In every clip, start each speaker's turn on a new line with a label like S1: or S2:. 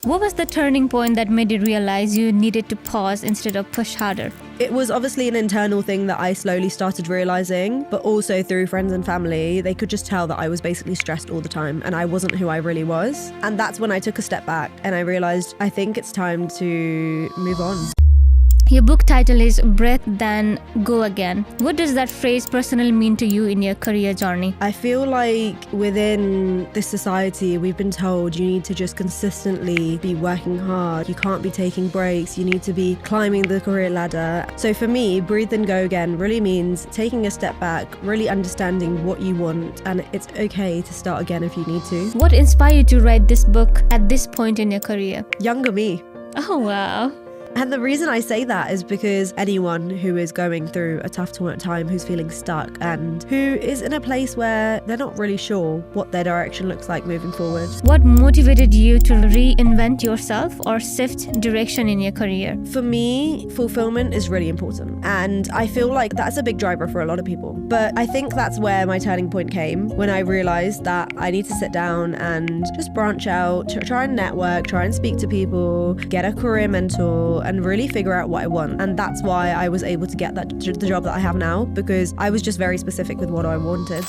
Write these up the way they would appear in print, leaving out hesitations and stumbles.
S1: What was the turning point that made you realize you needed to pause instead of push harder?
S2: It was obviously an internal thing that I slowly started realizing, but also through friends and family, they could just tell that I was basically stressed all the time and I wasn't who I really was. And that's when I took a step back and I realized I think it's time to move on.
S1: Your book title is Breath Then Go Again. What does that phrase personally mean to you in your career journey?
S2: I feel like within this society, we've been told you need to just consistently be working hard. You can't be taking breaks. You need to be climbing the career ladder. So for me, Breathe and Go Again really means taking a step back, really understanding what you want, and it's okay to start again if you need to.
S1: What inspired you to write this book at this point in your career?
S2: Younger me.
S1: Oh, wow.
S2: And the reason I say that is because anyone who is going through a tough time, who's feeling stuck and who is in a place where they're not really sure what their direction looks like moving forward.
S1: What motivated you to reinvent yourself or shift direction in your career?
S2: For me, fulfillment is really important. And I feel like that's a big driver for a lot of people. But I think that's where my turning point came, when I realized that I need to sit down and just branch out, try and network, try and speak to people, get a career mentor, and really figure out what I want. And that's why I was able to get the job that I have now, because I was just very specific with what I wanted.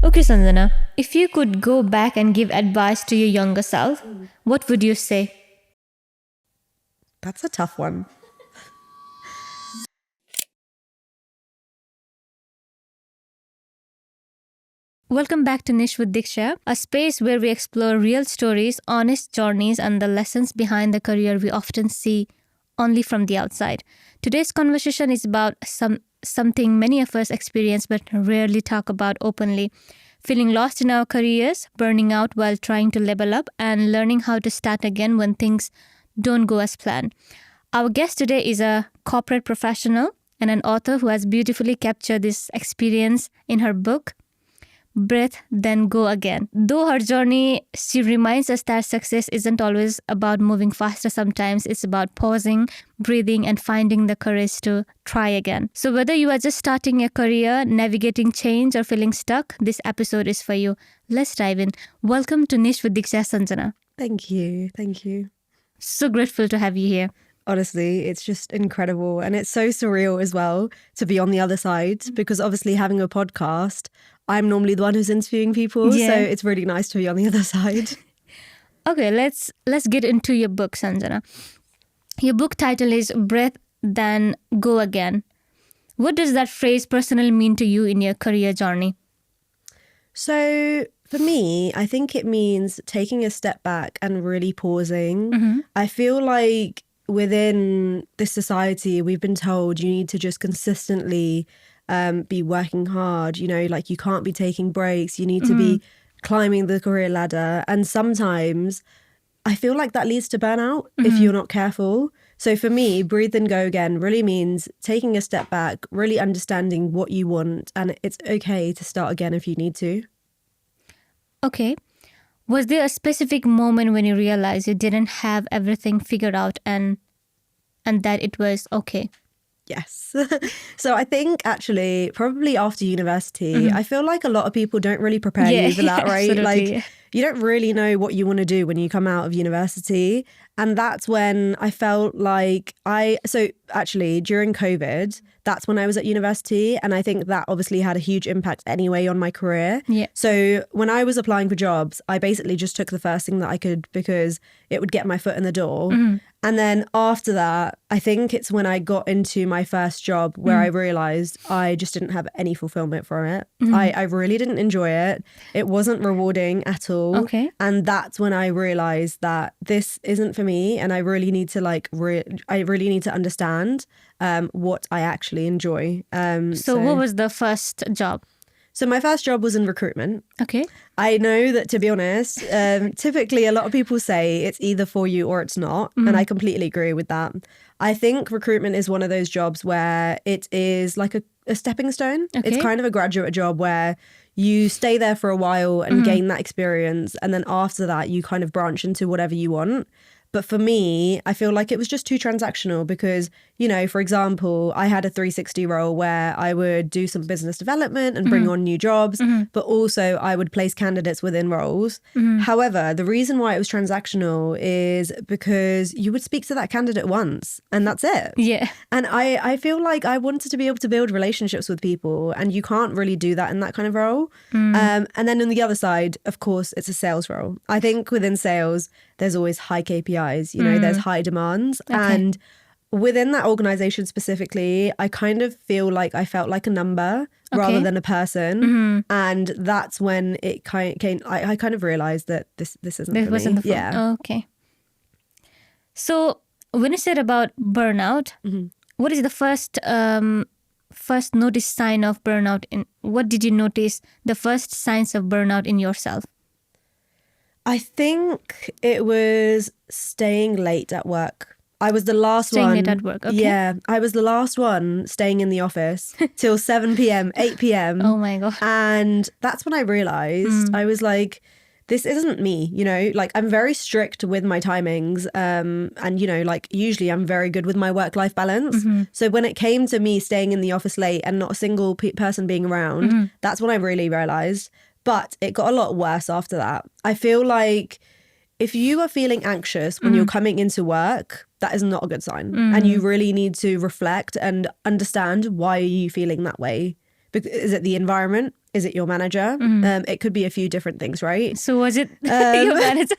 S1: Okay, Sanjana, if you could go back and give advice to your younger self, what would you say?
S2: That's a tough one.
S1: Welcome back to Nichewithdikshya, a space where we explore real stories, honest journeys, and the lessons behind the career we often see only from the outside. Today's conversation is about something many of us experience but rarely talk about openly. Feeling lost in our careers, burning out while trying to level up, and learning how to start again when things don't go as planned. Our guest today is a corporate professional and an author who has beautifully captured this experience in her book, Breath, Then Go Again. Though her journey, she reminds us that success isn't always about moving faster. Sometimes it's about pausing, breathing, and finding the courage to try again. So whether you are just starting your career, navigating change, or feeling stuck, this episode is for you. Let's dive in. Welcome to Nichewithdikshya, Sanjana.
S2: Thank you. Thank you.
S1: So grateful to have you here.
S2: Honestly, it's just incredible. And it's so surreal as well to be on the other side, because obviously having a podcast, I'm normally the one who's interviewing people.
S1: Yeah.
S2: So it's really nice to be on the other side.
S1: Okay, let's get into your book, Sanjana. Your book title is Breath, Then Go Again. What does that phrase personally mean to you in your career journey?
S2: So for me, I think it means taking a step back and really pausing.
S1: Mm-hmm.
S2: I feel like within this society, we've been told you need to just consistently be working hard, like you can't be taking breaks, you need to be climbing the career ladder. And sometimes I feel like that leads to burnout if you're not careful. So for me, Breathe and Go Again really means taking a step back, really understanding what you want, and it's okay to start again if you need to.
S1: Okay. Was there a specific moment when you realized you didn't have everything figured out and that it was okay?
S2: Yes. So I think actually probably after university, I feel like a lot of people don't really prepare you for that, right?
S1: Absolutely.
S2: Like you don't really know what you want to do when you come out of university. And that's when I felt like so actually during COVID, that's when I was at university. And I think that obviously had a huge impact anyway on my career.
S1: Yeah.
S2: So when I was applying for jobs, I basically just took the first thing that I could because it would get my foot in the door. And then after that, I think it's when I got into my first job where I realized I just didn't have any fulfillment from it. I really didn't enjoy it. It wasn't rewarding at all.
S1: Okay.
S2: And that's when I realized that this isn't for me, and I really need to I really need to understand what I actually enjoy.
S1: So what was the first job?
S2: So my first job was in recruitment.
S1: Okay.
S2: I know that, to be honest, typically a lot of people say it's either for you or it's not. And I completely agree with that. I think recruitment is one of those jobs where it is like a stepping stone.
S1: Okay.
S2: It's kind of a graduate job where you stay there for a while and gain that experience. And then after that, you kind of branch into whatever you want. But for me, I feel like it was just too transactional because you know, for example, I had a 360 role where I would do some business development and bring on new jobs, but also I would place candidates within roles. However, the reason why it was transactional is because you would speak to that candidate once and that's it.
S1: Yeah.
S2: And I feel like I wanted to be able to build relationships with people, and you can't really do that in that kind of role. And then on the other side, of course, it's a sales role. I think within sales, there's always high KPIs, you know, there's high demands. And within that organization specifically, I kind of feel like I felt like a number rather than a person. And that's when it came, I kind of realized that this isn't for
S1: wasn't
S2: me.
S1: the fun.
S2: Yeah.
S1: Okay. So when you said about burnout, what is the first notice sign of burnout? What did you notice the first signs of burnout in yourself?
S2: I think it was staying late at work. I was the last
S1: Staying
S2: one.
S1: late at work, okay.
S2: Yeah, I was the last one staying in the office till 7 p.m., 8 p.m.
S1: Oh my God.
S2: And that's when I realized, I was like, this isn't me, you know, like I'm very strict with my timings. And, you know, like usually I'm very good with my work-life balance. So when it came to me staying in the office late and not a single person being around, that's when I really realized. But it got a lot worse after that. I feel like if you are feeling anxious when you're coming into work, that is not a good sign. And you really need to reflect and understand, why are you feeling that way? Is it the environment? Is it your manager? It could be a few different things, right?
S1: So was it your manager?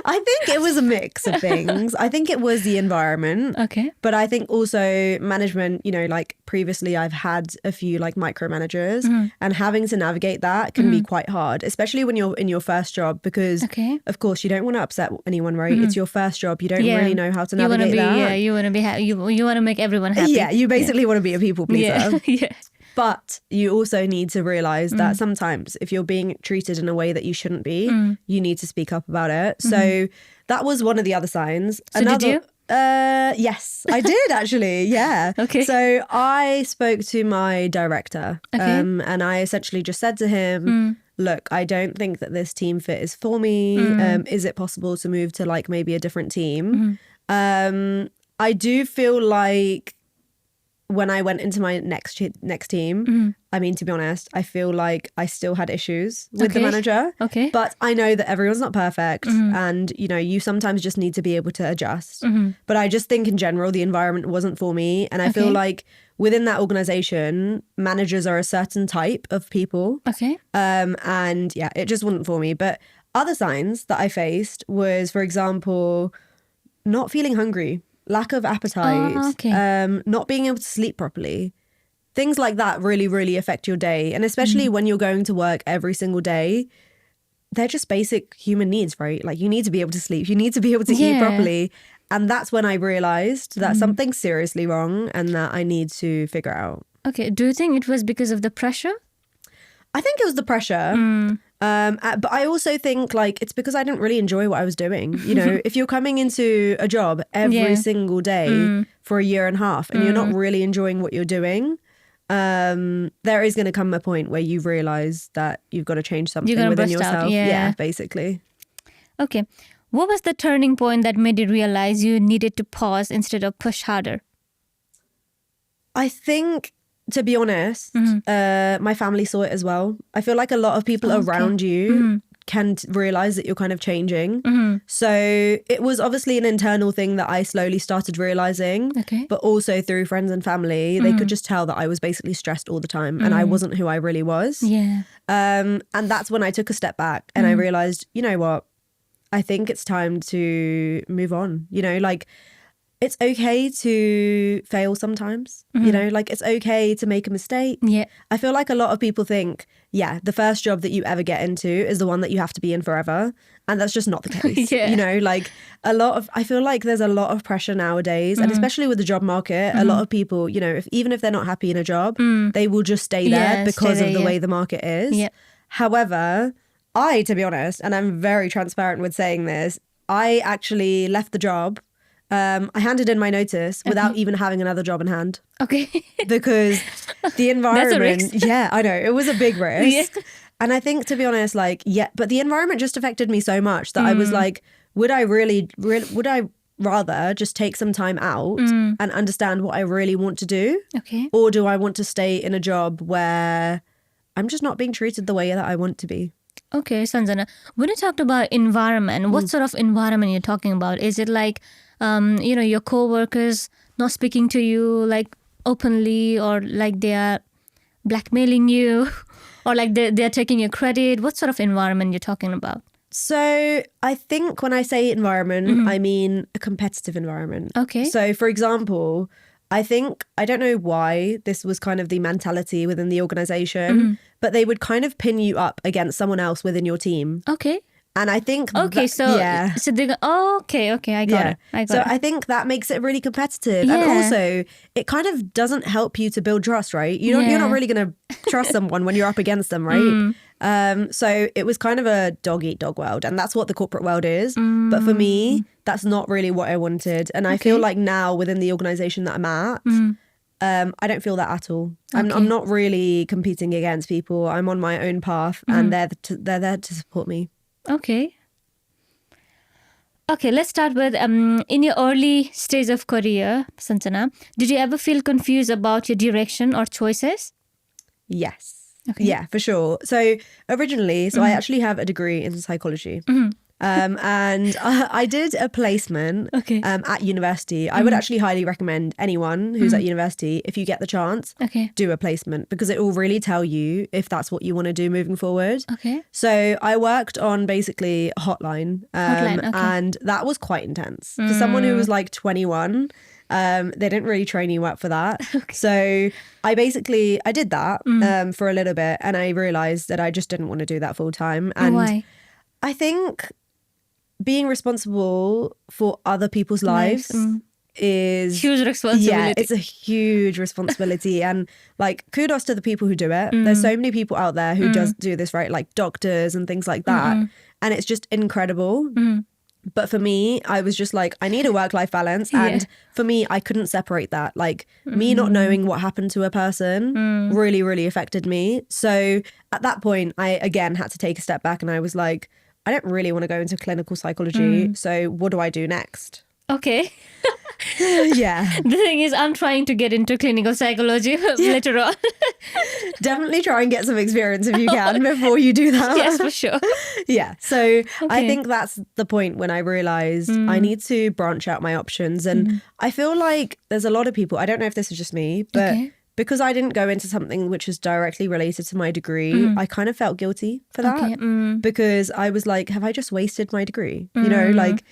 S2: I think it was a mix of things. I think it was the environment.
S1: Okay.
S2: But I think also management, you know, like previously I've had a few like micromanagers, and having to navigate that can be quite hard, especially when you're in your first job, because of course you don't want to upset anyone, right? It's your first job. You don't really know how to navigate that.
S1: Yeah, you want to be you want to make everyone happy.
S2: Yeah, you basically want to be a people pleaser.
S1: Yeah.
S2: But you also need to realize that sometimes if you're being treated in a way that you shouldn't be, you need to speak up about it. So that was one of the other signs.
S1: So did you?
S2: Yes, I did actually. Yeah.
S1: Okay.
S2: So I spoke to my director, and I essentially just said to him, look, I don't think that this team fit is for me. Is it possible to move to like maybe a different team? I do feel like when I went into my next team, I mean, to be honest, I feel like I still had issues with the manager.
S1: Okay.
S2: But I know that everyone's not perfect, and you know, you sometimes just need to be able to adjust. But I just think in general, the environment wasn't for me, and I feel like within that organization, managers are a certain type of people.
S1: Okay.
S2: And yeah, it just wasn't for me. But other signs that I faced was, for example, not feeling hungry. Lack of appetite, not being able to sleep properly. Things like that really, really affect your day. And especially when you're going to work every single day, they're just basic human needs, right? Like you need to be able to sleep. You need to be able to eat properly. And that's when I realized that something's seriously wrong and that I need to figure out.
S1: Okay. Do you think it was because of the pressure?
S2: I think it was the pressure. But I also think like it's because I didn't really enjoy what I was doing. You know, if you're coming into a job every single day for a year and a half and you're not really enjoying what you're doing, there is going to come a point where you realize that you've got to change something within yourself. Yeah, basically.
S1: Okay. What was the turning point that made you realize you needed to pause instead of push harder?
S2: I think, to be honest, my family saw it as well. I feel like a lot of people around you can realize that you're kind of changing. So it was obviously an internal thing that I slowly started realizing. But also through friends and family, they could just tell that I was basically stressed all the time and I wasn't who I really was.
S1: Yeah.
S2: And that's when I took a step back and I realized, you know what? I think it's time to move on. You know, like it's okay to fail sometimes, you know, like it's okay to make a mistake.
S1: Yeah.
S2: I feel like a lot of people think, the first job that you ever get into is the one that you have to be in forever. And that's just not the case. You know, like I feel like there's a lot of pressure nowadays, and especially with the job market, a lot of people, you know, even if they're not happy in a job, they will just stay there because of the way the market is. However, to be honest, and I'm very transparent with saying this, I actually left the job. I handed in my notice without even having another job in hand. Okay. Because the environment...
S1: That's a risk.
S2: Yeah, I know. It was a big risk. And I think, to be honest, like, but the environment just affected me so much that I was like, would I rather just take some time out and understand what I really want to do?
S1: Okay.
S2: Or do I want to stay in a job where I'm just not being treated the way that I want to be?
S1: Okay, Sanjana, when you talked about environment, what sort of environment you're talking about? Is it like, your co-workers not speaking to you like openly, or like they are blackmailing you, or like they're taking your credit? What sort of environment you're talking about?
S2: So I think when I say environment, I mean a competitive environment.
S1: Okay.
S2: So for example, I don't know why this was kind of the mentality within the organization, but they would kind of pin you up against someone else within your team.
S1: Okay.
S2: And I think
S1: Okay, so they go, okay, I got it.
S2: I think that makes it really competitive.
S1: Yeah.
S2: And also, it kind of doesn't help you to build trust, right? You're not really going to trust someone when you're up against them, right? So it was kind of a dog-eat-dog world. And that's what the corporate world is. But for me, that's not really what I wanted. And I feel like now within the organization that I'm at, I don't feel that at all. I'm not really competing against people. I'm on my own path and they're there to support me.
S1: Okay, let's start with in your early stage of career, Sanjana, did you ever feel confused about your direction or choices?
S2: Yes.
S1: Okay.
S2: Yeah, for sure. So originally, I actually have a degree in psychology. And I did a placement at university. I would actually highly recommend anyone who's at university, if you get the chance, do a placement, because it will really tell you if that's what you want to do moving forward.
S1: Okay.
S2: So I worked on basically a hotline, and that was quite intense. For someone who was like 21, they didn't really train you up for that. So I did that for a little bit, and I realized that I just didn't want to do that full time. And
S1: why?
S2: I think being responsible for other people's lives is
S1: huge responsibility.
S2: Yeah, it's a huge responsibility. And like, kudos to the people who do it. There's so many people out there who just do this, right? Like doctors and things like that. And it's just incredible. But for me, I was just like, I need a work-life balance. And for me, I couldn't separate that. Like me not knowing what happened to a person really, really affected me. So at that point, I again had to take a step back, and I was like, I don't really want to go into clinical psychology. So what do I do next?
S1: Okay.
S2: Yeah.
S1: The thing is, I'm trying to get into clinical psychology later on.
S2: Definitely try and get some experience if you can before you do that.
S1: Yes, for sure.
S2: Yeah. So I think that's the point when I realized I need to branch out my options. And I feel like there's a lot of people, I don't know if this is just me, but because I didn't go into something which is directly related to my degree, I kind of felt guilty for that. Because I was like, have I just wasted my degree? You know, like,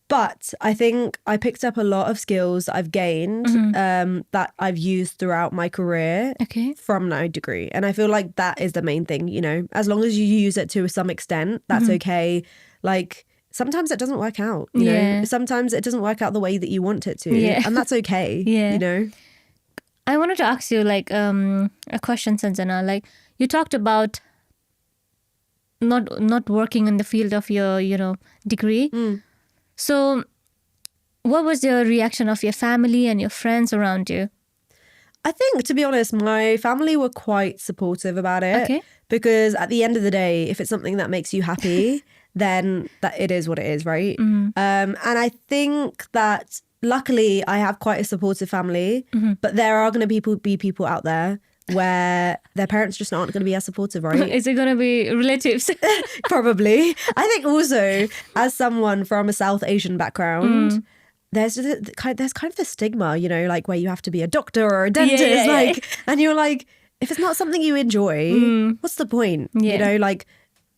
S2: but I think I picked up a lot of skills that I've gained that I've used throughout my career from my degree. And I feel like that is the main thing, you know, as long as you use it to some extent, that's okay. Like, sometimes it doesn't work out, you know, sometimes it doesn't work out the way that you want it to. And that's okay, you know.
S1: I wanted to ask you like a question, Sanjana. Like, you talked about not working in the field of your degree. So what was your reaction of your family and your friends around you?
S2: I think, to be honest, my family were quite supportive about it. Because at the end of the day, if it's something that makes you happy, then that it is what it is, right? And I think that luckily I have quite a supportive family, but there are going to be people out there where their parents just aren't going to be as supportive, right?
S1: Is it going to be relatives?
S2: Probably. I think also, as someone from a South Asian background, there's kind of the stigma, you know, like where you have to be a doctor or a dentist, and you're like, if it's not something you enjoy, what's the point? You know, like,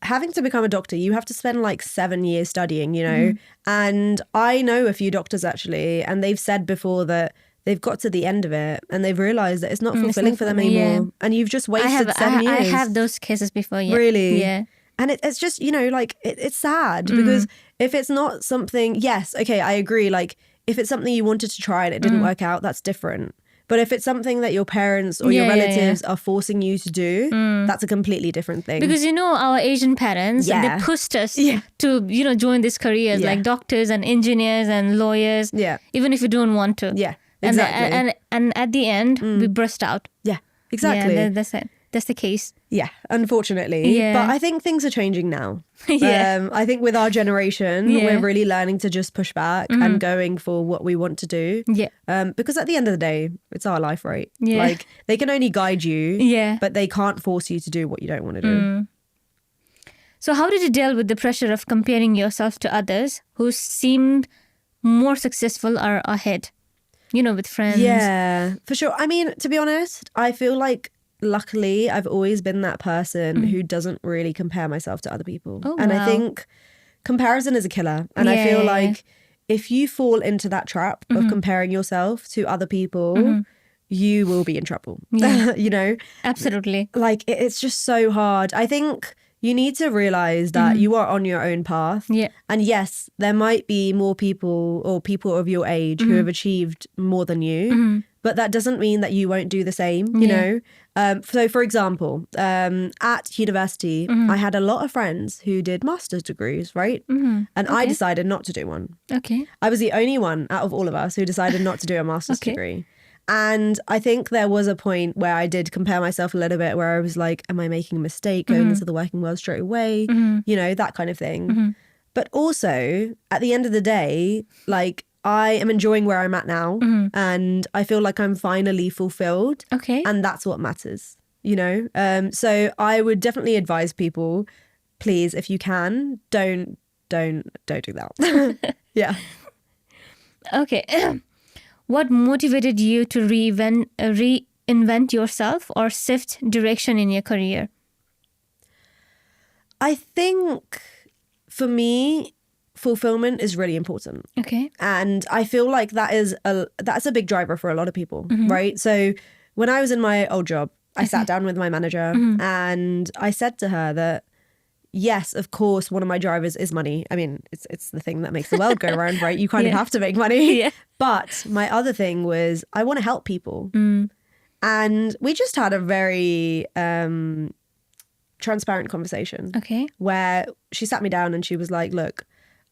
S2: having to become a doctor, you have to spend like 7 years studying, you know. And I know a few doctors actually, and they've said before that they've got to the end of it and they've realized that it's not fulfilling for them anymore. And you've just wasted 7 years.
S1: I have those cases before.
S2: Really?
S1: Yeah.
S2: And it's just, you know, like it's sad because if it's not something, yes, okay, I agree. Like if it's something you wanted to try and it didn't work out, that's different. But if it's something that your parents or your relatives are forcing you to do, that's a completely different thing.
S1: Because, you know, our Asian parents, they pushed us to, you know, join these careers like doctors and engineers and lawyers, even if you don't want to.
S2: Yeah, exactly.
S1: And at the end, we burst out.
S2: Yeah, exactly.
S1: Yeah, that's it. that's the case.
S2: Yeah, unfortunately.
S1: Yeah.
S2: But I think things are changing now.
S1: Yeah.
S2: I think with our generation,
S1: Yeah.
S2: we're really learning to just push back and going for what we want to do.
S1: Yeah.
S2: Because at the end of the day, it's our life, right?
S1: Yeah.
S2: Like, they can only guide you,
S1: Yeah.
S2: but they can't force you to do what you don't want to do.
S1: So how did you deal with the pressure of comparing yourself to others who seemed more successful or ahead? With friends.
S2: Yeah, for sure. I mean, to be honest, I feel like luckily I've always been that person who doesn't really compare myself to other people.
S1: Oh,
S2: and
S1: wow.
S2: I think comparison is a killer. And I feel like if you fall into that trap of comparing yourself to other people, you will be in trouble.
S1: Yeah. Absolutely.
S2: Like it's just so hard. I think you need to realize that you are on your own path.
S1: Yeah.
S2: And yes, there might be more people or people of your age who have achieved more than you, but that doesn't mean that you won't do the same, you know? So for example, at university, I had a lot of friends who did master's degrees, right? And I decided not to do one.
S1: Okay.
S2: I was the only one out of all of us who decided not to do a master's degree. And I think there was a point where I did compare myself a little bit where I was like, am I making a mistake going into the working world straight away? That kind of thing. But also, at the end of the day, like, I am enjoying where I'm at now and I feel like I'm finally fulfilled.
S1: Okay.
S2: And that's what matters, So I would definitely advise people, please, if you can, don't do that. Yeah.
S1: Okay. What motivated you to reinvent yourself or shift direction in your career?
S2: I think for me, fulfillment is really important.
S1: Okay.
S2: And I feel like that's a big driver for a lot of people, right? So when I was in my old job, I sat down with my manager and I said to her that, yes, of course, one of my drivers is money. I mean, it's the thing that makes the world go round, right? You kind of have to make money.
S1: Yeah.
S2: But my other thing was I want to help people. And we just had a very transparent conversation.
S1: Okay.
S2: Where she sat me down and she was like, look,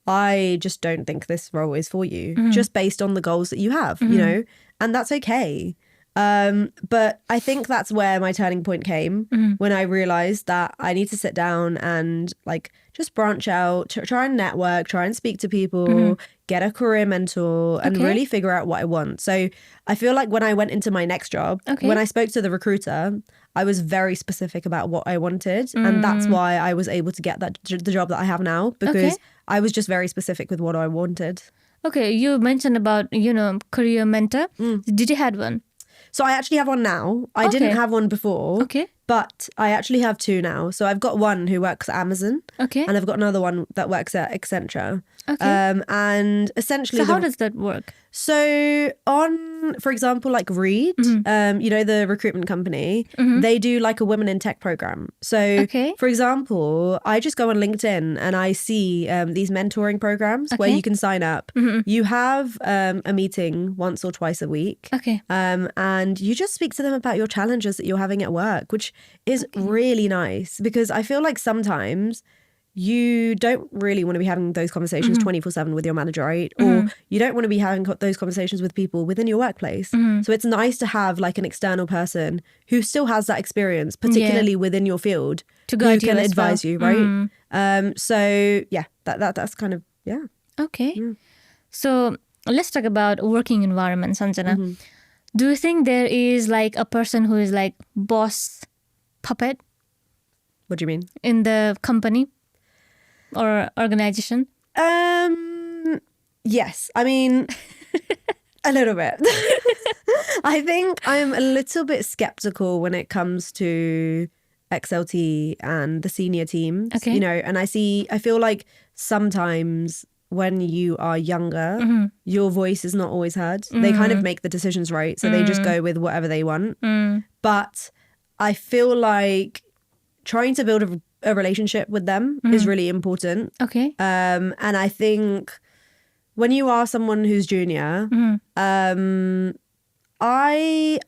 S2: I just don't think this role is for you, just based on the goals that you have, and that's okay. But I think that's where my turning point came when I realized that I need to sit down and like just branch out, try and network, try and speak to people, get a career mentor and really figure out what I want. So I feel like when I went into my next job, when I spoke to the recruiter, I was very specific about what I wanted. And that's why I was able to get the job that I have now, because I was just very specific with what I wanted.
S1: Okay, you mentioned about, career mentor. Did you have one?
S2: So I actually have one now. I didn't have one before.
S1: Okay.
S2: But I actually have two now. So I've got one who works at Amazon.
S1: Okay.
S2: And I've got another one that works at Accenture.
S1: Okay.
S2: And essentially...
S1: So how does that work?
S2: So on, for example, like Reed, the recruitment company, they do like a Women in Tech program. So for example, I just go on LinkedIn and I see these mentoring programs where you can sign up. You have a meeting once or twice a week.
S1: Okay.
S2: And you just speak to them about your challenges that you're having at work, which is really nice because I feel like sometimes you don't really want to be having those conversations 24/7 with your manager, right? Or you don't want to be having those conversations with people within your workplace. So it's nice to have like an external person who still has that experience, particularly within your field,
S1: to guide
S2: who can advise you, right? So yeah, that's kind of, yeah.
S1: Okay. So let's talk about working environment, Sanjana. Do you think there is like a person who is like boss puppet?
S2: What do you mean?
S1: In the company or organization?
S2: Yes. I mean, a little bit. I think I'm a little bit skeptical when it comes to XLT and the senior teams, and I feel like sometimes when you are younger, your voice is not always heard. They kind of make the decisions, right? So they just go with whatever they want. But I feel like trying to build a relationship with them is really important.
S1: Okay.
S2: And I think when you are someone who's junior, I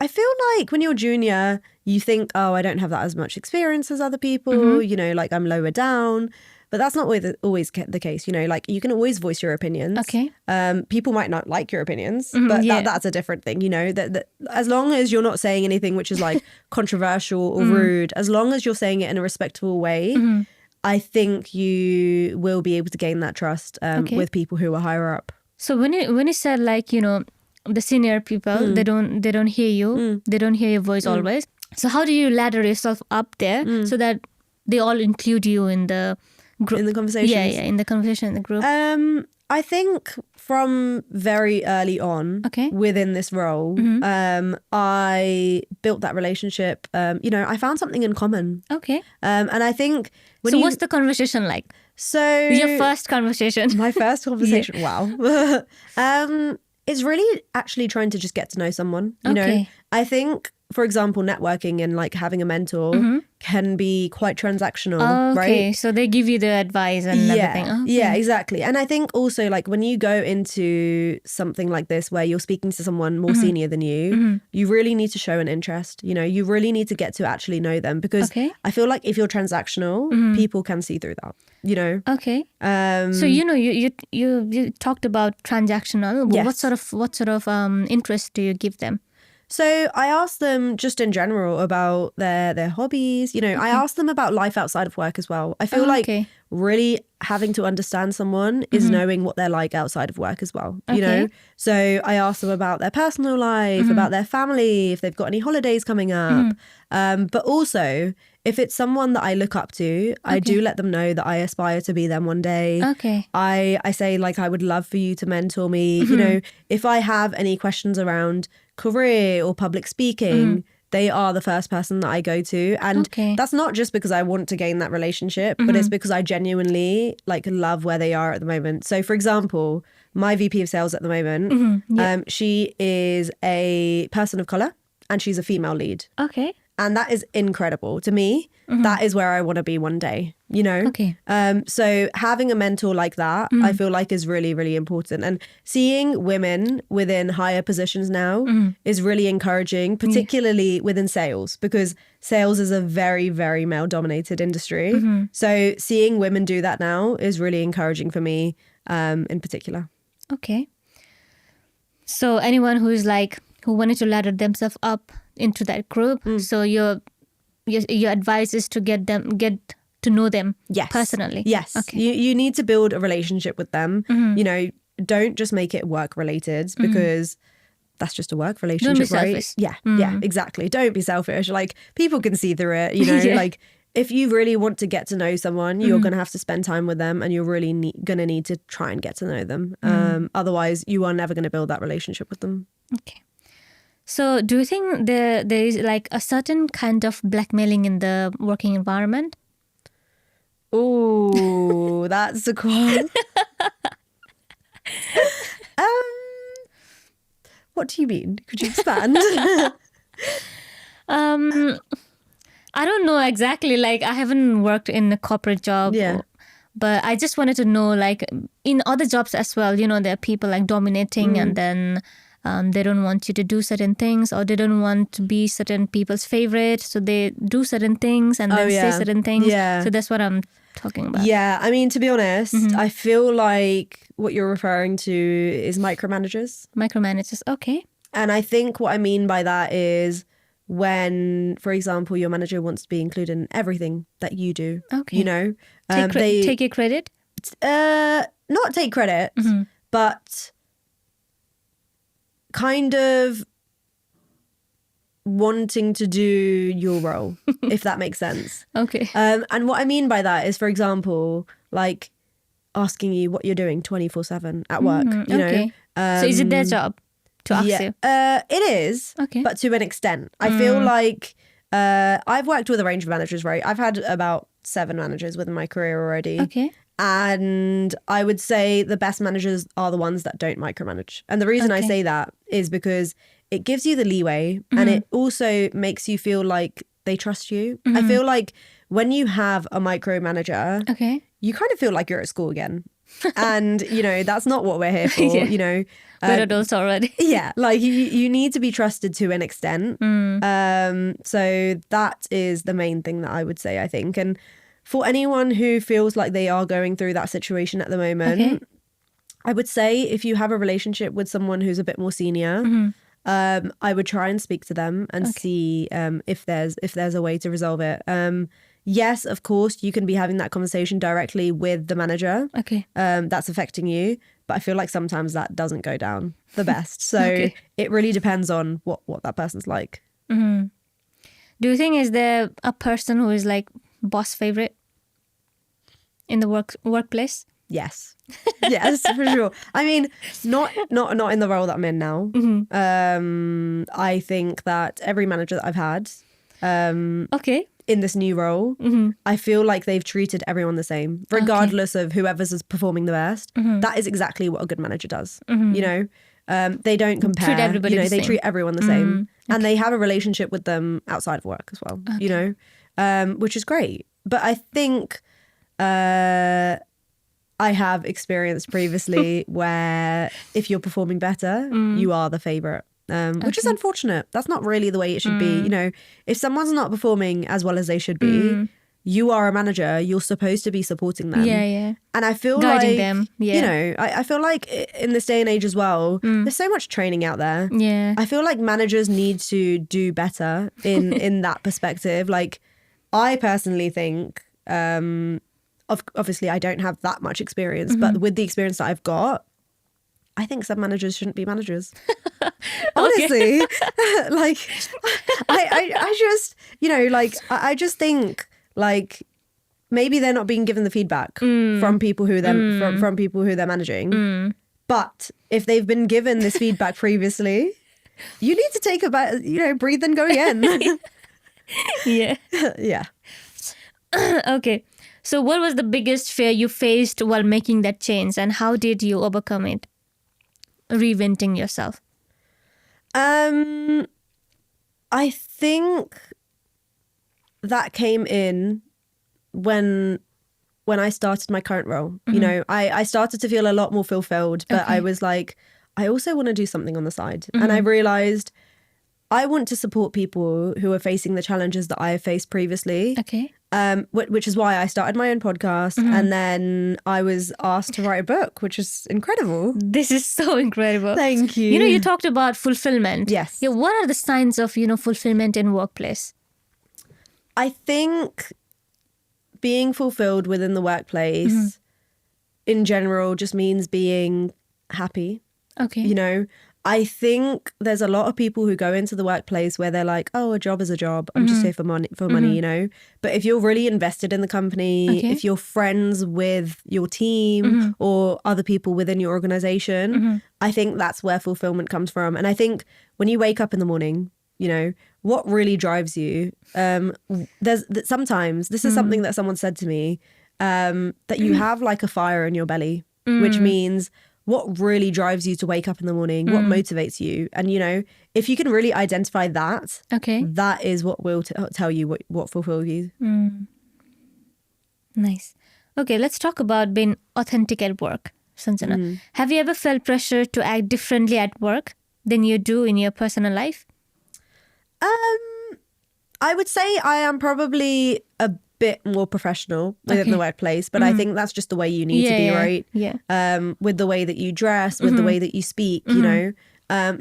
S2: feel like when you're junior, you think, oh, I don't have that as much experience as other people, like I'm lower down. But that's not always the case. You know, like you can always voice your opinions.
S1: Okay.
S2: People might not like your opinions, but that's a different thing. You know, that as long as you're not saying anything which is like controversial or rude, as long as you're saying it in a respectful way, I think you will be able to gain that trust with people who are higher up.
S1: So when you said like, you know, the senior people, they don't hear you, they don't hear your voice always. So how do you ladder yourself up there so that they all include you in the group?
S2: In the conversations?
S1: Yeah, in the conversation, in the group.
S2: I think from very early on within this role, I built that relationship. You know, I found something in common.
S1: Okay.
S2: And I think...
S1: what's the conversation like?
S2: So...
S1: Your first conversation.
S2: My first conversation, wow. It's really actually trying to just get to know someone. You know, I think, for example, networking and like having a mentor can be quite transactional, right?
S1: So they give you the advice and everything.
S2: Yeah, exactly. And I think also like when you go into something like this where you're speaking to someone more senior than you, you really need to show an interest. You know, you really need to get to actually know them, because I feel like if you're transactional, people can see through that. You know.
S1: Okay. So you know, you talked about transactional.
S2: Yes.
S1: What sort of interest do you give them?
S2: So I asked them just in general about their hobbies. You know, I asked them about life outside of work as well. I feel like really having to understand someone is knowing what they're like outside of work as well, you know? So I asked them about their personal life, about their family, if they've got any holidays coming up. But also, if it's someone that I look up to, I do let them know that I aspire to be them one day.
S1: Okay.
S2: I say like, I would love for you to mentor me. You know, if I have any questions around career or public speaking, they are the first person that I go to. And that's not just because I want to gain that relationship, but it's because I genuinely like love where they are at the moment. So for example, my VP of sales at the moment, she is a person of color and she's a female lead.
S1: Okay.
S2: And that is incredible to me. That is where I want to be one day, you know?
S1: Okay.
S2: So having a mentor like that, I feel like is really, really important. And seeing women within higher positions now is really encouraging, particularly within sales, because sales is a very, very male dominated industry. So seeing women do that now is really encouraging for me in particular.
S1: Okay. So anyone who wanted to ladder themselves up into that group, so your advice is to get to know them personally.
S2: Yes.
S1: Okay.
S2: You need to build a relationship with them. You know, don't just make it work related, because that's just a work relationship,
S1: Don't be
S2: right?
S1: selfish.
S2: Yeah, exactly. Don't be selfish. Like people can see through it, you know, like if you really want to get to know someone, you're going to have to spend time with them, and you're really going to need to try and get to know them. Otherwise, you are never going to build that relationship with them.
S1: Okay. So do you think there is like a certain kind of blackmailing in the working environment?
S2: Oh, that's a quote. What do you mean? Could you expand?
S1: I don't know exactly. Like I haven't worked in a corporate job. But I just wanted to know, like in other jobs as well, you know, there are people like dominating and then they don't want you to do certain things, or they don't want to be certain people's favorite. So they do certain things and then say certain things. So that's what I'm talking about.
S2: Yeah, I mean, to be honest, I feel like what you're referring to is micromanagers.
S1: Micromanagers, okay.
S2: And I think what I mean by that is when, for example, your manager wants to be included in everything that you do. Okay. You know,
S1: take your credit?
S2: Not take credit, but kind of wanting to do your role, if that makes sense.
S1: Okay.
S2: And what I mean by that is, for example, like asking you what you're doing 24/7 at work, you know.
S1: So is it their job to ask you?
S2: It is, but to an extent. I feel like I've worked with a range of managers, right? I've had about 7 managers within my career already.
S1: Okay.
S2: And I would say the best managers are the ones that don't micromanage. And the reason I say that is because it gives you the leeway and it also makes you feel like they trust you. I feel like when you have a micromanager, you kind of feel like you're at school again. And, you know, that's not what we're here for, you know.
S1: We're adults already.
S2: Like you need to be trusted to an extent. So that is the main thing that I would say, I think. And for anyone who feels like they are going through that situation at the moment,
S1: Okay.
S2: I would say if you have a relationship with someone who's a bit more senior, I would try and speak to them and see if there's a way to resolve it. Yes, of course, you can be having that conversation directly with the manager.
S1: Okay.
S2: That's affecting you. But I feel like sometimes that doesn't go down the best. So it really depends on what that person's like.
S1: Do you think is there a person who is like boss favorite in the workplace?
S2: Yes. Yes, for sure. I mean, not in the role that I'm in now. I think that every manager that I've had in this new role, I feel like they've treated everyone the same, regardless of whoever's is performing the best. That is exactly what a good manager does. You know, they don't compare.
S1: Treat everybody
S2: they
S1: the same.
S2: treat everyone the same, and they have a relationship with them outside of work as well. You know, which is great. But I think I have experienced previously where if you're performing better, you are the favorite. Which is unfortunate. That's not really the way it should be. You know, if someone's not performing as well as they should be, you are a manager. You're supposed to be supporting them.
S1: Yeah.
S2: And I feel
S1: Guiding
S2: like,
S1: them. Yeah.
S2: you know, I feel like in this day and age as well, there's so much training out there.
S1: Yeah.
S2: I feel like managers need to do better in that perspective. Like, I personally think, obviously I don't have that much experience, but with the experience that I've got, I think some managers shouldn't be managers. Honestly, like I just, you know, like I just think like maybe they're not being given the feedback from people who they're from people who they're managing. But if they've been given this feedback previously, you need to take breathe and go again.
S1: Yeah.
S2: Yeah.
S1: Okay. So what was the biggest fear you faced while making that change, and how did you overcome it? Reinventing yourself.
S2: I think that came in when I started my current role. You know, I started to feel a lot more fulfilled, but I was like, I also want to do something on the side. And I realized I want to support people who are facing the challenges that I have faced previously.
S1: Okay.
S2: Which is why I started my own podcast, and then I was asked to write a book, which is incredible.
S1: This is so incredible.
S2: Thank you.
S1: You know, you talked about fulfillment.
S2: Yes.
S1: Yeah. What are the signs of, fulfillment in workplace?
S2: I think being fulfilled within the workplace in general just means being happy.
S1: Okay.
S2: You know, I think there's a lot of people who go into the workplace where they're like, oh, a job is a job. I'm just here for money, you know. But if you're really invested in the company, if you're friends with your team or other people within your organization, I think that's where fulfillment comes from. And I think when you wake up in the morning, you know, what really drives you, sometimes, this is something that someone said to me, that you have like a fire in your belly, which means what really drives you to wake up in the morning, what motivates you. And, you know, if you can really identify that, that is what will tell you what fulfills you.
S1: Nice. Okay, let's talk about being authentic at work, Sanjana. Have you ever felt pressure to act differently at work than you do in your personal life?
S2: I would say I am probably a bit more professional within the workplace, but I think that's just the way you need to be, right?
S1: Yeah.
S2: With the way that you dress, with the way that you speak, you know,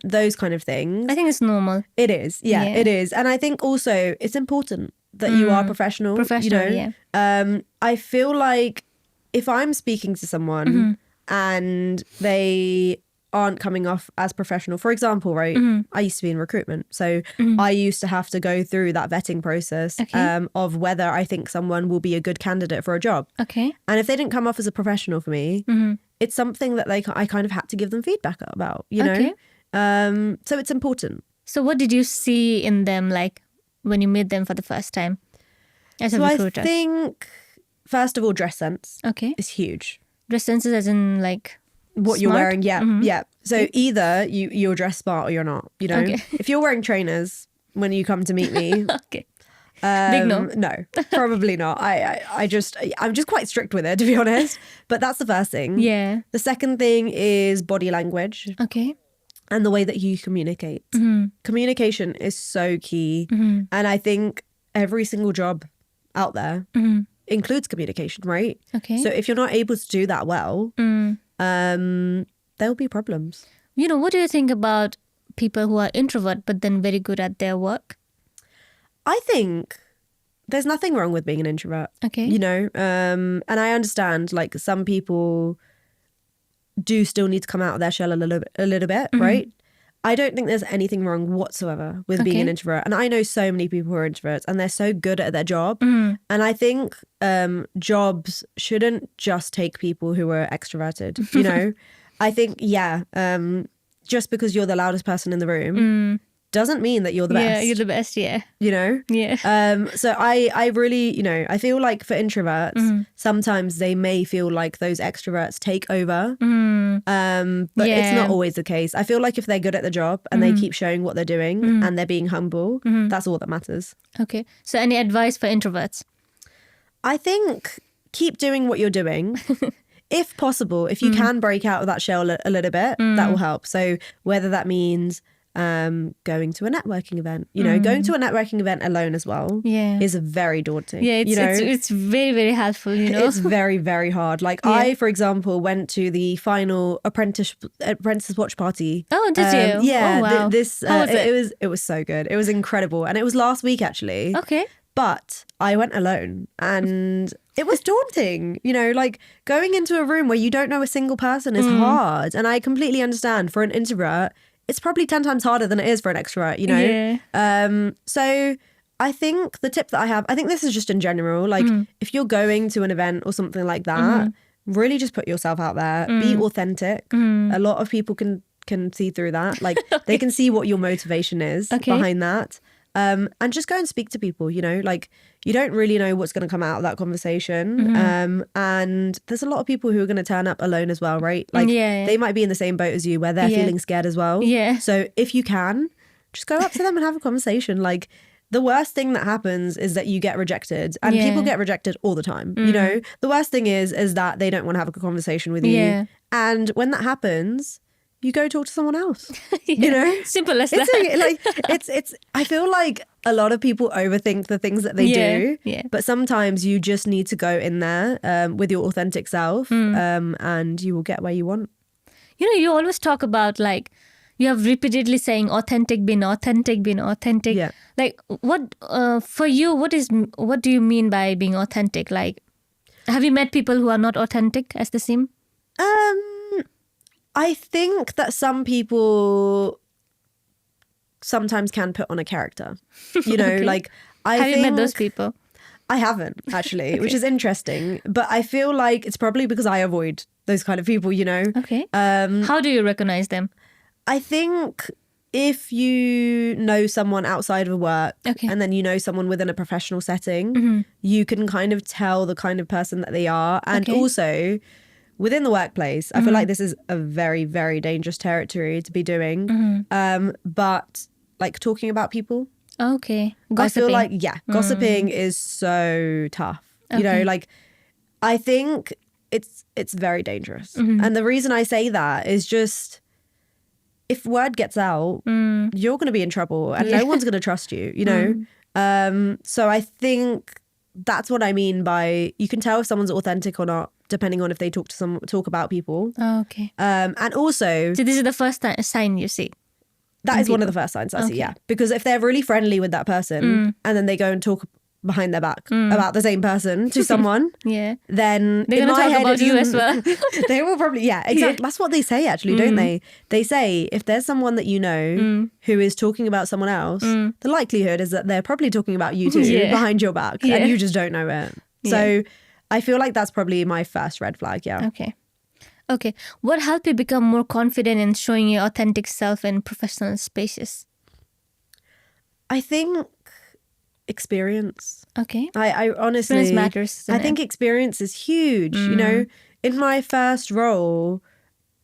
S2: those kind of things.
S1: I think it's normal.
S2: It is. Yeah, it is. And I think also it's important that you are professional.
S1: Professional,
S2: you know? I feel like if I'm speaking to someone and they aren't coming off as professional, for example, right? I used to be in recruitment. So I used to have to go through that vetting process of whether I think someone will be a good candidate for a job.
S1: Okay.
S2: And if they didn't come off as a professional for me, it's something that I kind of had to give them feedback about, you know? So it's important.
S1: So what did you see in them, like when you met them for the first time as a recruiter?
S2: I think, first of all, dress sense is huge.
S1: Dress sense as in like
S2: what
S1: smart?
S2: You're wearing, yeah. So either you're dressed smart or you're not, you know? If you're wearing trainers when you come to meet me...
S1: Big no.
S2: No, probably not. I'm just quite strict with it, to be honest. But that's the first thing.
S1: Yeah.
S2: The second thing is body language.
S1: Okay.
S2: And the way that you communicate. Communication is so key. And I think every single job out there includes communication, right?
S1: Okay.
S2: So if you're not able to do that well, there'll be problems.
S1: What do you think about people who are introvert but then very good at their work?
S2: I think there's nothing wrong with being an introvert.
S1: Okay.
S2: And I understand like some people do still need to come out of their shell a little bit, right? I don't think there's anything wrong whatsoever with being an introvert. And I know so many people who are introverts and they're so good at their job. And I think jobs shouldn't just take people who are extroverted, I think, just because you're the loudest person in the room doesn't mean that you're the best.
S1: Yeah, you're the best, yeah.
S2: Yeah. So I really, I feel like for introverts, sometimes they may feel like those extroverts take over. But it's not always the case. I feel like if they're good at the job and they keep showing what they're doing and they're being humble, that's all that matters.
S1: Okay. So any advice for introverts?
S2: I think keep doing what you're doing. If possible, if you can break out of that shell a little bit, that will help. So whether that means going to a networking event, going to a networking event alone as well is very daunting.
S1: Yeah, it's very, very helpful,
S2: It's very, very hard. Like I, for example, went to the final apprentice watch party.
S1: Oh, did you?
S2: Yeah.
S1: Oh, wow.
S2: How was it? It was so good. It was incredible. And it was last week actually.
S1: Okay.
S2: But I went alone and it was daunting, like going into a room where you don't know a single person is hard. And I completely understand for an introvert, it's probably 10 times harder than it is for an extrovert,
S1: Yeah.
S2: So I think the tip that I have, I think this is just in general, like if you're going to an event or something like that, really just put yourself out there, be authentic. A lot of people can see through that. Like they can see what your motivation is behind that. And just go and speak to people, like you don't really know what's going to come out of that conversation. And there's a lot of people who are going to turn up alone as well, right? Like they might be in the same boat as you where they're feeling scared as well.
S1: Yeah.
S2: So if you can, just go up to them and have a conversation. Like the worst thing that happens is that you get rejected and people get rejected all the time. The worst thing is that they don't want to have a conversation with you.
S1: Yeah.
S2: And when that happens, you go talk to someone else,
S1: Simple as that.
S2: It's I feel like a lot of people overthink the things that they do, but sometimes you just need to go in there with your authentic self and you will get where you want.
S1: You always talk about like you have repeatedly saying authentic, being authentic.
S2: Yeah.
S1: Like what for you, what do you mean by being authentic? Like have you met people who are not authentic as they seem?
S2: I think that some people sometimes can put on a character, like
S1: Have you met those people?
S2: I haven't actually, which is interesting, but I feel like it's probably because I avoid those kind of people,
S1: Okay. How do you recognize them?
S2: I think if you know someone outside of work and then you know someone within a professional setting, you can kind of tell the kind of person that they are. And also within the workplace, I feel like this is a very, very dangerous territory to be doing. But like talking about people.
S1: Okay. Gossiping.
S2: I feel like, gossiping is so tough. Like I think it's very dangerous. And the reason I say that is just if word gets out, you're going to be in trouble and no one's going to trust you, So I think that's what I mean by you can tell if someone's authentic or not, depending on if they talk about people.
S1: Okay.
S2: And also,
S1: So this is the first sign you see.
S2: That is one of the first signs I see, yeah. Because if they're really friendly with that person and then they go and talk behind their back about the same person to someone, then
S1: they're going to talk about you as well.
S2: They will probably, exactly. That's what they say actually, don't they? They say if there's someone that you know who is talking about someone else, the likelihood is that they're probably talking about you too behind your back and you just don't know it. So I feel like that's probably my first red flag,
S1: Okay. What helped you become more confident in showing your authentic self in professional spaces?
S2: I think experience.
S1: Okay.
S2: I honestly...
S1: Experience matters.
S2: I think experience is huge. In my first role,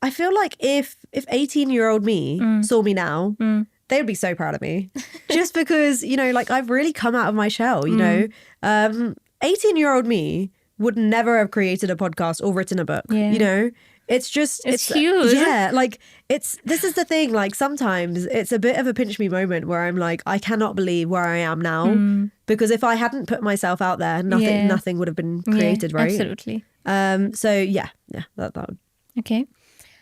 S2: I feel like if 18-year-old me saw me now, they would be so proud of me. Just because, like I've really come out of my shell, 18-year-old me would never have created a podcast or written a book. It's just,
S1: It's huge.
S2: Yeah, like this is the thing, like sometimes it's a bit of a pinch me moment where I'm like, I cannot believe where I am now. Because if I hadn't put myself out there, nothing would have been created, right?
S1: Absolutely.
S2: So yeah, that would.
S1: Okay,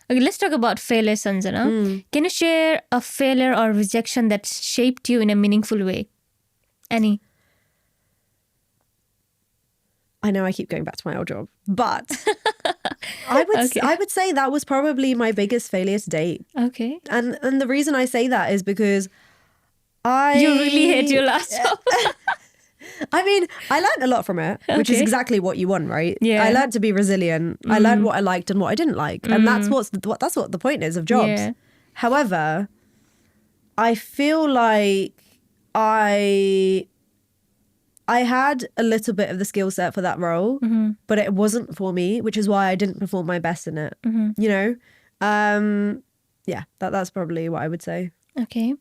S1: let's talk about failure, Sanjana. Can you share a failure or rejection that shaped you in a meaningful way? Any?
S2: I know I keep going back to my old job, but I would say that was probably my biggest failure to date.
S1: Okay.
S2: And the reason I say that is because
S1: You really hate your last job.
S2: I mean, I learned a lot from it, which is exactly what you want, right?
S1: Yeah.
S2: I learned to be resilient. I learned what I liked and what I didn't like. And that's what the point is of jobs.
S1: Yeah.
S2: However, I feel like I had a little bit of the skill set for that role, but it wasn't for me, which is why I didn't perform my best in it. You know? Yeah, that's probably what I would say.
S1: Okay.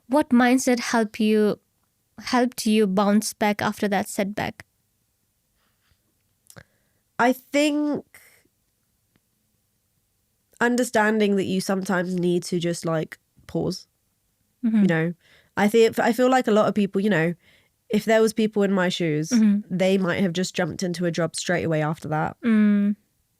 S1: What mindset helped you bounce back after that setback?
S2: I think understanding that you sometimes need to just like pause. You know, I feel like a lot of people, you know, if there was people in my shoes, they might have just jumped into a job straight away after that when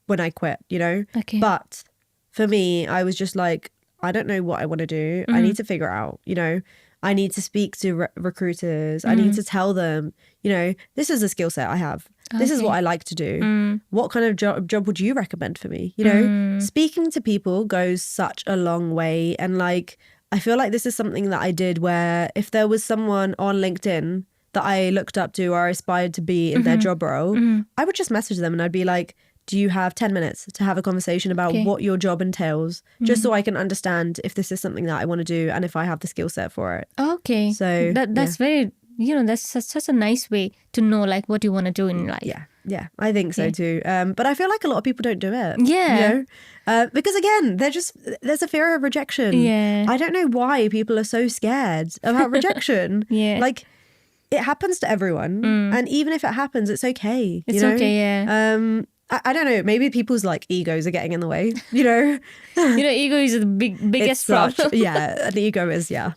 S2: I quit, you know?
S1: Okay.
S2: But for me, I was just like, I don't know what I want to do. I need to figure out, you know, I need to speak to recruiters. I need to tell them, you know, this is a skill set I have. This is what I like to do. What kind of job would you recommend for me? You know, speaking to people goes such a long way. And like, I feel like this is something that I did where if there was someone on LinkedIn that I looked up to or aspired to be in their job role, I would just message them and I'd be like, do you have 10 minutes to have a conversation about what your job entails, just so I can understand if this is something that I want to do and if I have the skill set for it.
S1: Okay.
S2: So
S1: that's very, you know, that's such a nice way to know like what you want to do in life.
S2: Yeah, I think so too. But I feel like a lot of people don't do it.
S1: Yeah.
S2: You know? Because again, there's a fear of rejection.
S1: Yeah.
S2: I don't know why people are so scared about rejection.
S1: Yeah.
S2: Like, it happens to everyone. And even if it happens, it's okay.
S1: It's
S2: you know?
S1: okay, yeah.
S2: I don't know. Maybe people's like egos are getting in the way, you know?
S1: You know, ego is the biggest problem.
S2: Yeah, an ego is, yeah.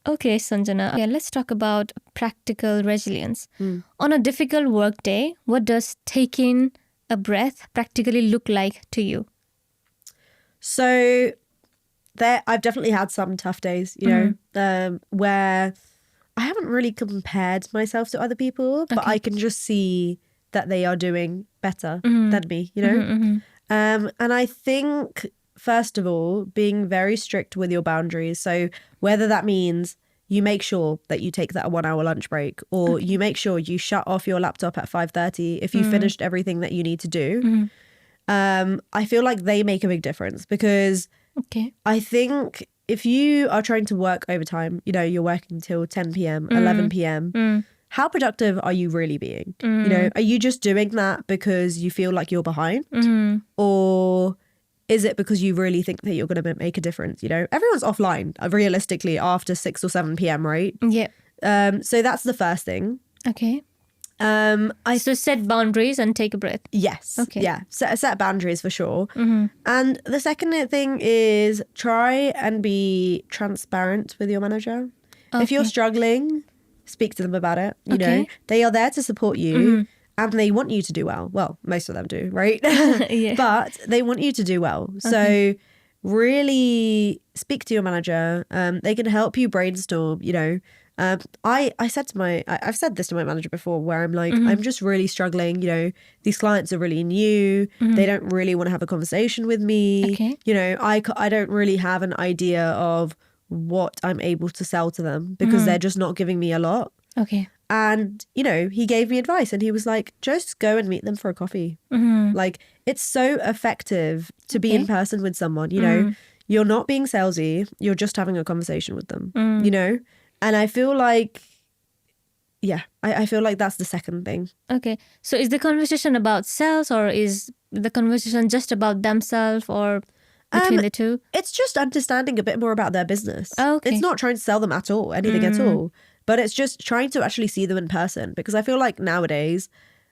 S1: Okay, Sanjana. Okay, let's talk about practical resilience. On a difficult work day, what does taking a breath practically look like to you?
S2: So I've definitely had some tough days, you know, where I haven't really compared myself to other people, but I can just see that they are doing better than me, you know? And I think, first of all, being very strict with your boundaries. So whether that means you make sure that you take that 1 hour lunch break, or you make sure you shut off your laptop at 5:30 if you finished everything that you need to do. I feel like they make a big difference because I think if you are trying to work overtime, you know, you're working till 10 p.m., 11 p.m., how productive are you really being? You know, are you just doing that because you feel like you're behind? Or is it because you really think that you're going to make a difference? You know, everyone's offline realistically after 6 or 7 p.m., right?
S1: Yeah.
S2: So that's the first thing.
S1: Okay. So set boundaries and take a breath.
S2: Yes.
S1: Okay.
S2: Yeah. Set boundaries for sure. And the second thing is try and be transparent with your manager. If you're struggling, speak to them about it. You know, they are there to support you and they want you to do well. Well, most of them do, right?
S1: Yeah.
S2: But they want you to do well. So really speak to your manager. They can help you brainstorm, you know. I've said this to my manager before where I'm like, I'm just really struggling. You know, these clients are really new. They don't really want to have a conversation with me.
S1: Okay.
S2: You know, I don't really have an idea of what I'm able to sell to them because they're just not giving me a lot.
S1: Okay.
S2: And, you know, he gave me advice and he was like, just go and meet them for a coffee. Like, it's so effective to be in person with someone, you know. You're not being salesy. You're just having a conversation with them, you know. And I feel like, I feel like that's the second thing.
S1: Okay. So is the conversation about sales or is the conversation just about themselves or between the two?
S2: It's just understanding a bit more about their business.
S1: Okay.
S2: It's not trying to sell them at all, anything at all. But it's just trying to actually see them in person because I feel like nowadays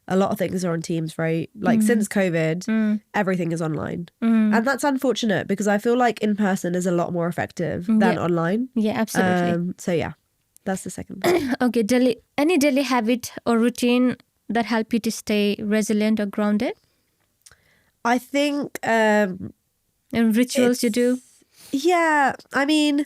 S2: a lot of things are on Teams, right? Like since COVID, everything is online. And that's unfortunate because I feel like in person is a lot more effective than online.
S1: Yeah, absolutely.
S2: So yeah, that's the second one.
S1: Okay, any daily habit or routine that help you to stay resilient or grounded?
S2: I think
S1: And rituals you do?
S2: Yeah, I mean,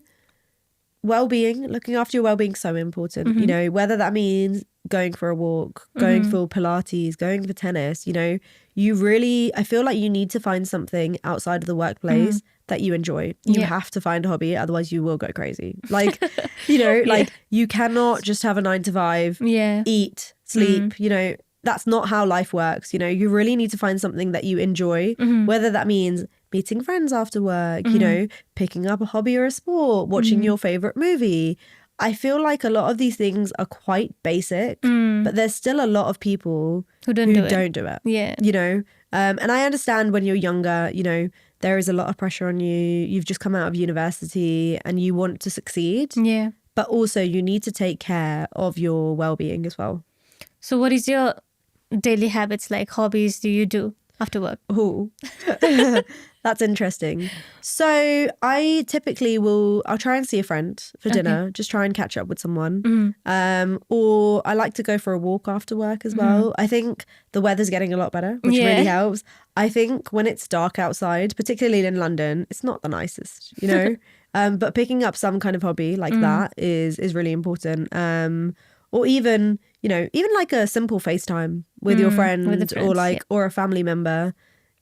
S2: well-being, looking after your well-being is so important. You know, whether that means going for a walk, going for Pilates, going for tennis, you know, I feel like you need to find something outside of the workplace that you enjoy. You have to find a hobby, otherwise you will go crazy. Like, you know, like you cannot just have a 9 to 5, eat, sleep, you know, that's not how life works. You know, you really need to find something that you enjoy, whether that means meeting friends after work, you know, picking up a hobby or a sport, watching your favorite movie. I feel like a lot of these things are quite basic, but there's still a lot of people who don't do it.
S1: Yeah.
S2: You know, and I understand when you're younger, you know, there is a lot of pressure on you. You've just come out of university and you want to succeed.
S1: Yeah.
S2: But also you need to take care of your well-being as well.
S1: So what is your daily habits, like hobbies do you do after work?
S2: Oh, that's interesting. So I typically I'll try and see a friend for dinner, just try and catch up with someone. Or I like to go for a walk after work as well. I think the weather's getting a lot better, which really helps. I think when it's dark outside, particularly in London, it's not the nicest, you know, but picking up some kind of hobby like that is really important. Or even, you know, even like a simple FaceTime with your friend or like, or a family member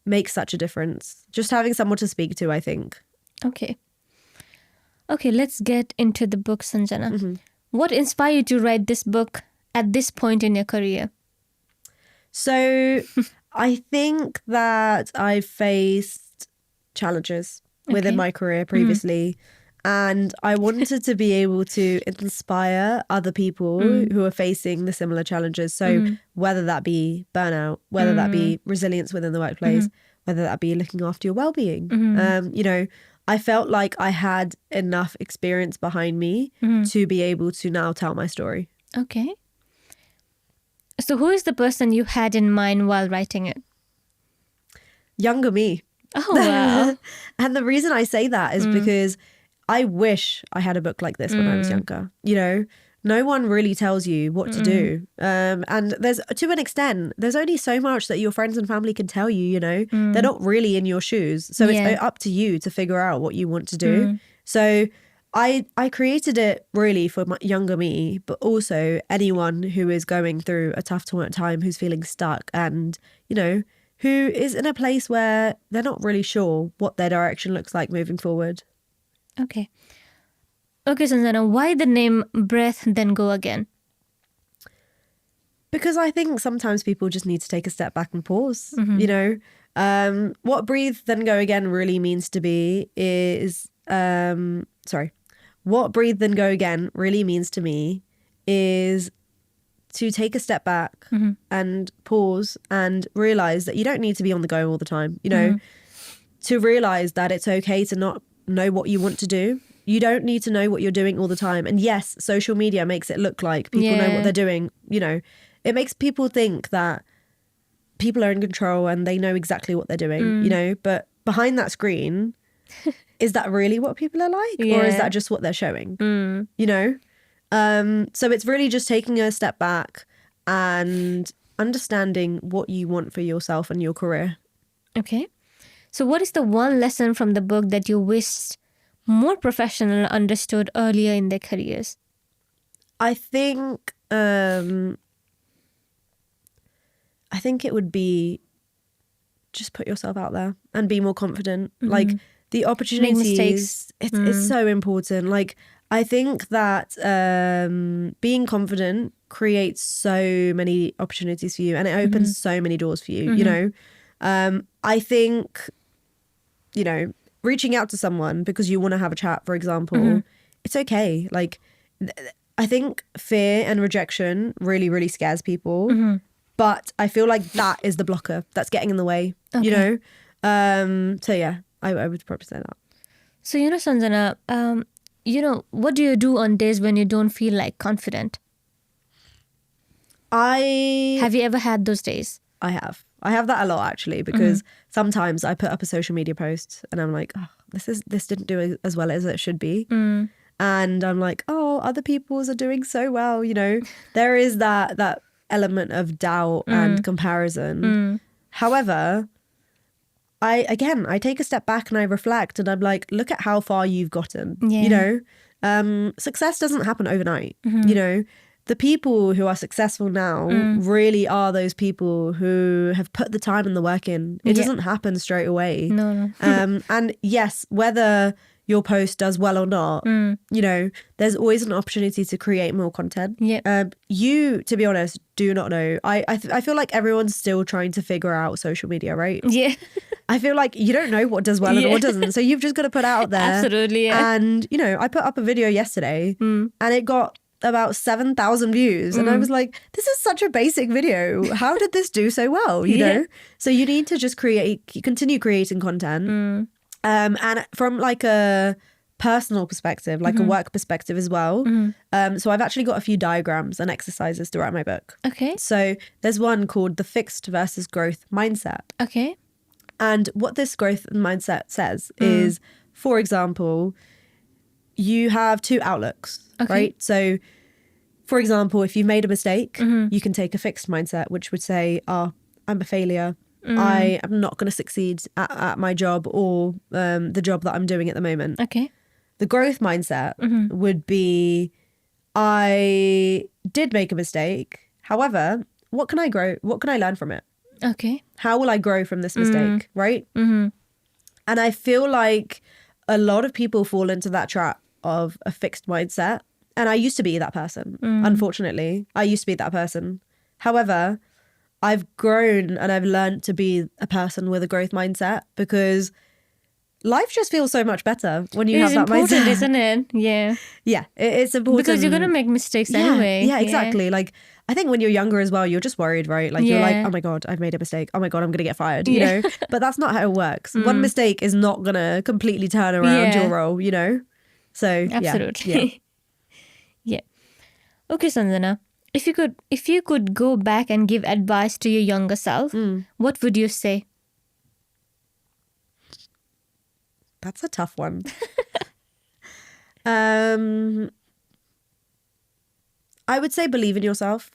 S2: makes such a difference. Just having someone to speak to, I think.
S1: Okay, let's get into the book, Sanjana. What inspired you to write this book at this point in your career?
S2: So I think that I've faced challenges within my career previously. And I wanted to be able to inspire other people who are facing the similar challenges. So whether that be burnout, whether that be resilience within the workplace, whether that be looking after your well-being, you know, I felt like I had enough experience behind me to be able to now tell my story.
S1: Okay. So who is the person you had in mind while writing it?
S2: Younger me.
S1: Oh, wow.
S2: And the reason I say that is because I wish I had a book like this when I was younger. You know, no one really tells you what to do. And there's, to an extent, there's only so much that your friends and family can tell you, you know. They're not really in your shoes. So it's up to you to figure out what you want to do. So I created it really for my younger me, but also anyone who is going through a tough time, who's feeling stuck and, you know, who is in a place where they're not really sure what their direction looks like moving forward.
S1: Okay, Sanjana, why the name Breath Then Go Again?
S2: Because I think sometimes people just need to take a step back and pause, you know. What Breathe Then Go Again really means to be is, what Breathe Then Go Again really means to me is to take a step back and pause and realize that you don't need to be on the go all the time, you know, to realize that it's okay to not know what you want to do. You don't need to know what you're doing all the time. And yes, social media makes it look like people know what they're doing. You know, it makes people think that people are in control and they know exactly what they're doing, you know, but behind that screen, is that really what people are like? Or is that just what they're showing? You know? So it's really just taking a step back and understanding what you want for yourself and your career.
S1: Okay. So what is the one lesson from the book that you wished more professionals understood earlier in their careers?
S2: I think it would be just put yourself out there and be more confident. Like the opportunities, it's so important. Like I think that being confident creates so many opportunities for you and it opens so many doors for you, you know. I think, you know, reaching out to someone because you want to have a chat, for example, it's okay. Like, I think fear and rejection really, really scares people. But I feel like that is the blocker that's getting in the way, you know? So yeah, I would probably say that.
S1: So, you know, Sanjana, you know, what do you do on days when you don't feel like confident? Have you ever had those days?
S2: I have that a lot actually, because sometimes I put up a social media post and I'm like, oh, this didn't do as well as it should be. And I'm like, oh, other people's are doing so well. You know, there is that element of doubt and comparison. However, I take a step back and I reflect and I'm like, look at how far you've gotten.
S1: Yeah.
S2: You know, success doesn't happen overnight. You know, the people who are successful now really are those people who have put the time and the work in. It doesn't happen straight away.
S1: No.
S2: And yes, whether your post does well or not, you know, there's always an opportunity to create more content.
S1: Yeah.
S2: You, to be honest, do not know. I feel like everyone's still trying to figure out social media, right?
S1: Yeah.
S2: I feel like you don't know what does well and what doesn't. So you've just got to put it out there.
S1: Absolutely. Yeah.
S2: And, you know, I put up a video yesterday and it got about 7,000 views. And I was like, this is such a basic video. How did this do so well? You know? So you need to just continue creating content. And from like a personal perspective, like a work perspective as well. So I've actually got a few diagrams and exercises throughout my book.
S1: Okay.
S2: So there's one called the fixed versus growth mindset.
S1: Okay.
S2: And what this growth mindset says is, for example, you have two outlooks, right? So, for example, if you've made a mistake, you can take a fixed mindset, which would say, oh, I'm a failure. I am not going to succeed at my job or the job that I'm doing at the moment.
S1: Okay.
S2: The growth mindset would be, I did make a mistake. However, what can I grow? What can I learn from it?
S1: Okay.
S2: How will I grow from this mistake, right? And I feel like a lot of people fall into that trap of a fixed mindset. And I used to be that person, unfortunately. I used to be that person. However, I've grown and I've learned to be a person with a growth mindset, because life just feels so much better when you have that mindset.
S1: It's important, isn't it? Yeah.
S2: Yeah, it's important.
S1: Because you're going to make mistakes anyway.
S2: Yeah, exactly. Like, I think when you're younger as well, you're just worried, right? Like, you're like, oh my God, I've made a mistake. Oh my God, I'm going to get fired, you know? But that's not how it works. One mistake is not going to completely turn around your role, you know? So,
S1: absolutely. Yeah. Okay, Sanjana. If you could go back and give advice to your younger self, what would you say?
S2: That's a tough one. I would say believe in yourself.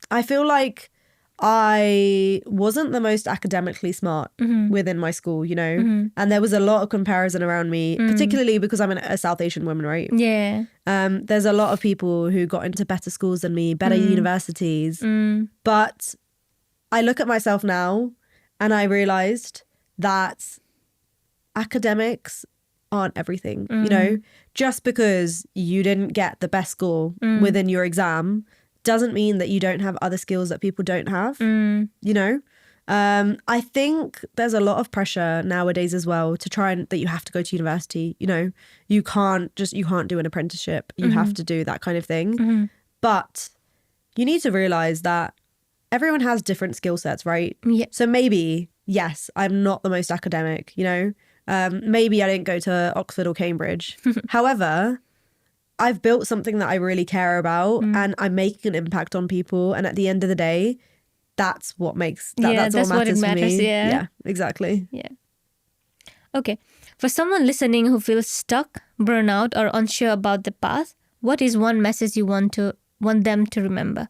S2: I feel like I wasn't the most academically smart within my school, you know, and there was a lot of comparison around me, particularly because I'm a South Asian woman, right?
S1: Yeah.
S2: There's a lot of people who got into better schools than me, better universities. But I look at myself now and I realized that academics aren't everything, you know? Just because you didn't get the best score within your exam doesn't mean that you don't have other skills that people don't have, you know? I think there's a lot of pressure nowadays as well to try and that you have to go to university, you know? You can't do an apprenticeship. You have to do that kind of thing. But you need to realize that everyone has different skill sets, right?
S1: Yeah.
S2: So maybe, yes, I'm not the most academic, you know? Maybe I didn't go to Oxford or Cambridge. However, I've built something that I really care about and I'm making an impact on people. And at the end of the day, that's what makes that's what matters for me. Yeah, exactly.
S1: Yeah. Okay. For someone listening who feels stuck, burnout, or unsure about the path, what is one message you want them to remember?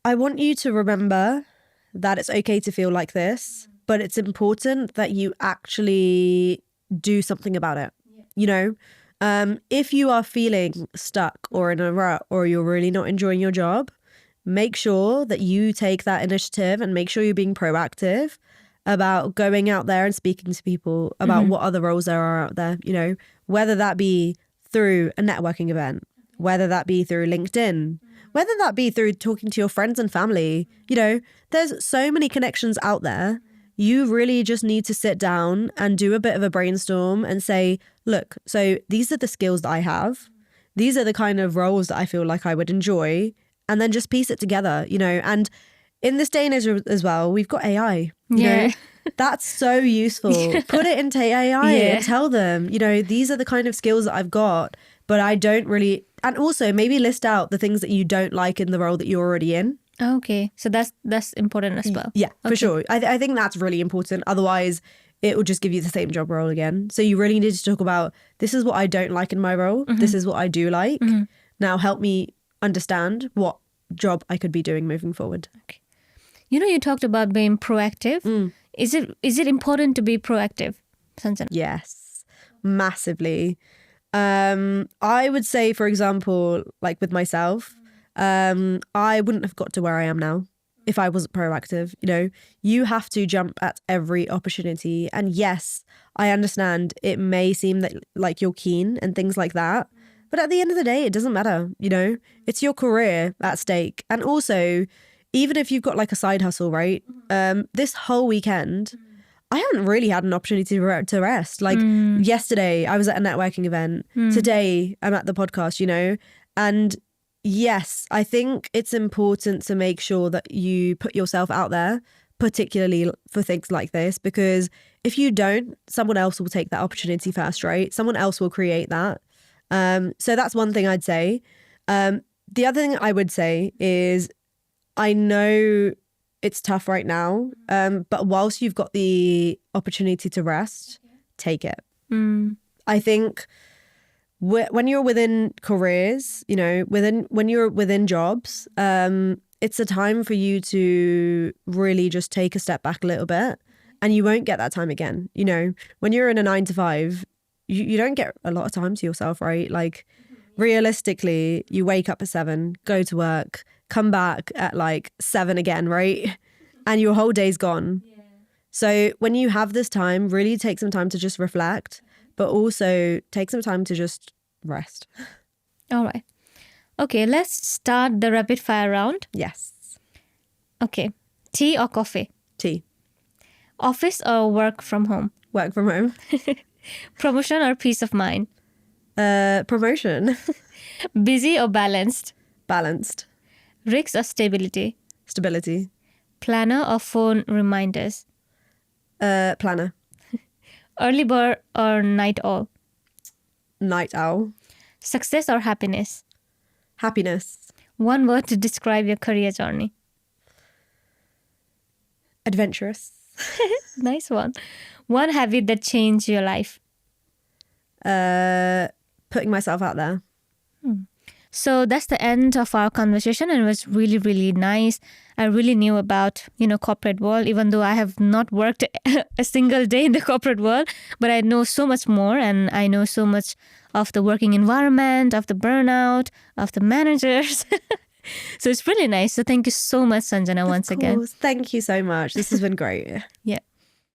S2: I want you to remember that it's okay to feel like this, but it's important that you actually do something about it. You know, if you are feeling stuck or in a rut or you're really not enjoying your job, make sure that you take that initiative and make sure you're being proactive about going out there and speaking to people about what other roles there are out there, you know, whether that be through a networking event, whether that be through LinkedIn, whether that be through talking to your friends and family. You know, there's so many connections out there. You really just need to sit down and do a bit of a brainstorm and say, look, so these are the skills that I have. These are the kind of roles that I feel like I would enjoy. And then just piece it together, you know. And in this day and age as well, we've got AI. You know, that's so useful. Put it into AI and tell them, you know, these are the kind of skills that I've got. but I don't really. And also maybe list out the things that you don't like in the role that you're already in.
S1: Okay, so that's important as well.
S2: Yeah, for sure. I think that's really important. Otherwise, it will just give you the same job role again. So you really need to talk about, this is what I don't like in my role. This is what I do like. Now help me understand what job I could be doing moving forward.
S1: Okay. You talked about being proactive. Is it important to be proactive, Sanjana?
S2: Yes, massively. I would say, for example, like with myself, I wouldn't have got to where I am now if I wasn't proactive. You have to jump at every opportunity. And yes, I understand it may seem that like you're keen and things like that. But at the end of the day, it doesn't matter. It's your career at stake. And also, even if you've got like a side hustle, right? This whole weekend, I haven't really had an opportunity to rest. Like yesterday, I was at a networking event. Today, I'm at the podcast, and yes, I think it's important to make sure that you put yourself out there, particularly for things like this, because if you don't, someone else will take that opportunity first, right? Someone else will create that. So that's one thing I'd say. The other thing I would say is, I know it's tough right now, but whilst you've got the opportunity to rest, take it. I think when you're within careers, when you're within jobs, it's a time for you to really just take a step back a little bit, and you won't get that time again. When you're in a 9 to 5, you don't get a lot of time to yourself, right? Like realistically, you wake up at 7, go to work, come back at like 7 again, right? And your whole day's gone. So when you have this time, really take some time to just reflect, but also take some time to just rest.
S1: All right. Okay, let's start the rapid fire round.
S2: Yes.
S1: Okay. Tea or coffee?
S2: Tea.
S1: Office or work from home?
S2: Work from home.
S1: Promotion or peace of mind?
S2: Promotion.
S1: Busy or balanced?
S2: Balanced.
S1: Risks or stability?
S2: Stability.
S1: Planner or phone reminders?
S2: Planner.
S1: Early bird or night owl?
S2: Night owl.
S1: Success or happiness?
S2: Happiness.
S1: One word to describe your career journey.
S2: Adventurous.
S1: Nice one. One habit that changed your life.
S2: Putting myself out there.
S1: So that's the end of our conversation, and it was really, really nice. I really knew about, corporate world, even though I have not worked a single day in the corporate world, but I know so much more, and I know so much of the working environment, of the burnout, of the managers. So it's really nice. So thank you so much, Sanjana, once again.
S2: Thank you so much. This has been great.
S1: Yeah.